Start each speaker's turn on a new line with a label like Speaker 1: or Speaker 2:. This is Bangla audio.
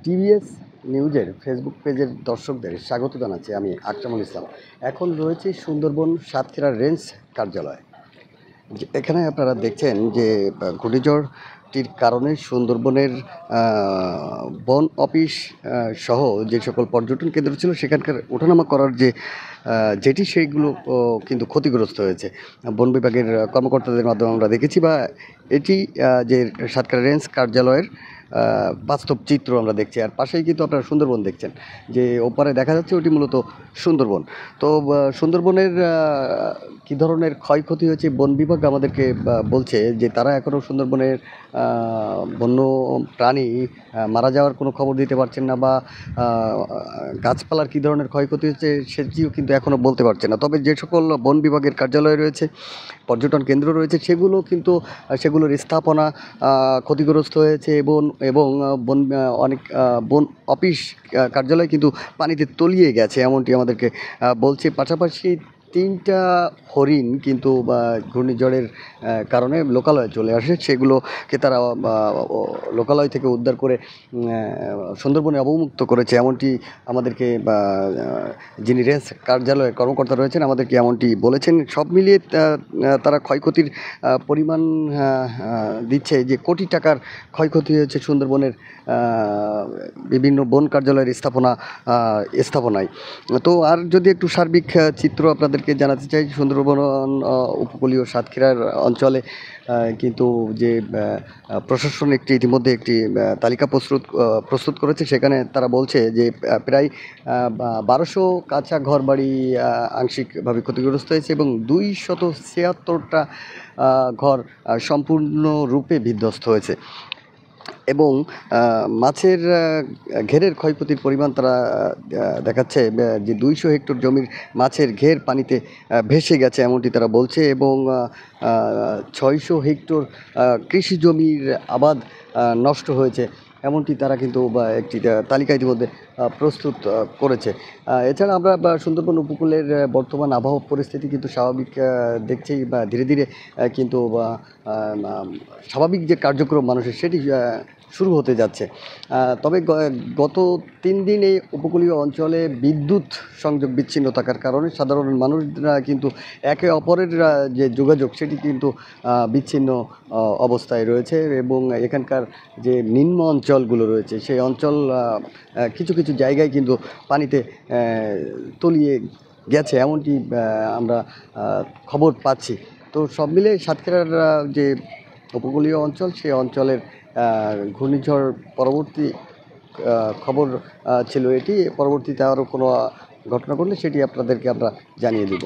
Speaker 1: টিভিএস নিউজের ফেসবুক পেজের দর্শকদের স্বাগত জানাচ্ছি আমি আকরামুল ইসলাম। এখন রয়েছে সুন্দরবন সাতক্ষীরা রেঞ্জ কার্যালয়। এখানে আপনারা দেখছেন যে ঘূর্ণিঝড়টির কারণে সুন্দরবনের বন অফিস সহ যে সকল পর্যটন কেন্দ্র ছিল সেখানকার ওঠানামা করার যে যেটি সেইগুলো কিন্তু ক্ষতিগ্রস্ত হয়েছে। বন বিভাগের কর্মকর্তাদের মাধ্যমে আমরা দেখেছি বা এটি যে সাতক্ষীরা রেঞ্জ কার্যালয়ের বাস্তব চিত্র আমরা দেখছি। আর পাশেই কিন্তু আপনারা সুন্দরবন দেখছেন, যে ওপারে দেখা যাচ্ছে ওটি মূলত সুন্দরবন। তো সুন্দরবনের কী ধরনের ক্ষয়ক্ষতি হয়েছে বন বিভাগ আমাদেরকে বলছে যে তারা এখনও সুন্দরবনের বন্য প্রাণী মারা যাওয়ার কোনো খবর দিতে পারছেন না, বা গাছপালার কী ধরনের ক্ষয়ক্ষতি হচ্ছে সেটিও কিন্তু এখনও বলতে পারছে না। তবে যে সকল বন বিভাগের কার্যালয় রয়েছে, পর্যটন কেন্দ্র রয়েছে, সেগুলোর স্থাপনা ক্ষতিগ্রস্ত হয়েছে এবং অনেক বন অফিস কার্যালয় কিন্তু পানিতে তলিয়ে গেছে, এমনটি আমাদেরকে বলছে। পাশাপাশি 3টা হরিণ কিন্তু ঘূর্ণিঝড়ের কারণে লোকালয়ে চলে আসে, সেগুলোকে তারা লোকালয় থেকে উদ্ধার করে সুন্দরবনে অবমুক্ত করেছে, এমনটি আমাদেরকে যিনি রেঞ্জ কার্যালয়ের কর্মকর্তা রয়েছেন আমাদেরকে এমনটি বলেছেন। সব মিলিয়ে তারা ক্ষয়ক্ষতির পরিমাণ দিচ্ছে যে কোটি টাকার ক্ষয়ক্ষতি হয়েছে সুন্দরবনের বিভিন্ন বন কার্যালয়ের স্থাপনায়। তো আর যদি একটু সার্বিক চিত্র আপনাদেরকে জানাতে চাই, সুন্দরবন উপকূলীয় সাতক্ষীরার অঞ্চলে কিন্তু যে প্রশাসন ইতিমধ্যে একটি তালিকা প্রস্তুত করেছে, সেখানে তারা বলছে যে প্রায় 1200 কাঁচা ঘরবাড়ি আংশিকভাবে ক্ষতিগ্রস্ত হয়েছে এবং 276টা ঘর সম্পূর্ণরূপে বিধ্বস্ত হয়েছে। এবং মাছের ঘেরের ক্ষয়ক্ষতির পরিমাণ তারা দেখাচ্ছে যে 200 হেক্টর জমির মাছের ঘের পানিতে ভেসে গেছে, এমনটি তারা বলছে। এবং 600 হেক্টর কৃষি জমির আবাদ নষ্ট হয়েছে, এমনটি তারা কিন্তু একটি তালিকা ইতিমধ্যে প্রস্তুত করেছে। এছাড়া আমরা সুন্দরবন উপকূলের বর্তমান আবহাওয়া পরিস্থিতি কিন্তু স্বাভাবিক দেখছি, বা ধীরে ধীরে কিন্তু স্বাভাবিক যে কার্যক্রম মানুষের সেটি শুরু হতে যাচ্ছে। তবে গত 3 দিন এই উপকূলীয় অঞ্চলে বিদ্যুৎ সংযোগ বিচ্ছিন্ন থাকার কারণে সাধারণ মানুষরা কিন্তু একে অপরের যে যোগাযোগ সেটি কিন্তু বিচ্ছিন্ন অবস্থায় রয়েছে। এবং এখানকার যে নিম্ন অঞ্চলগুলো রয়েছে সেই অঞ্চল কিছু কিছু জায়গায় কিন্তু পানিতে তলিয়ে গেছে, এমনটি আমরা খবর পাচ্ছি। তো সব মিলে সাতক্ষীরার যে উপকূলীয় অঞ্চল, সেই অঞ্চলের ঘূর্ণিঝড় পরবর্তী খবর ছিল এটি। পরবর্তীতে আরও কোনো ঘটনা ঘটলে সেটি আপনাদেরকে আমরা জানিয়ে দেব।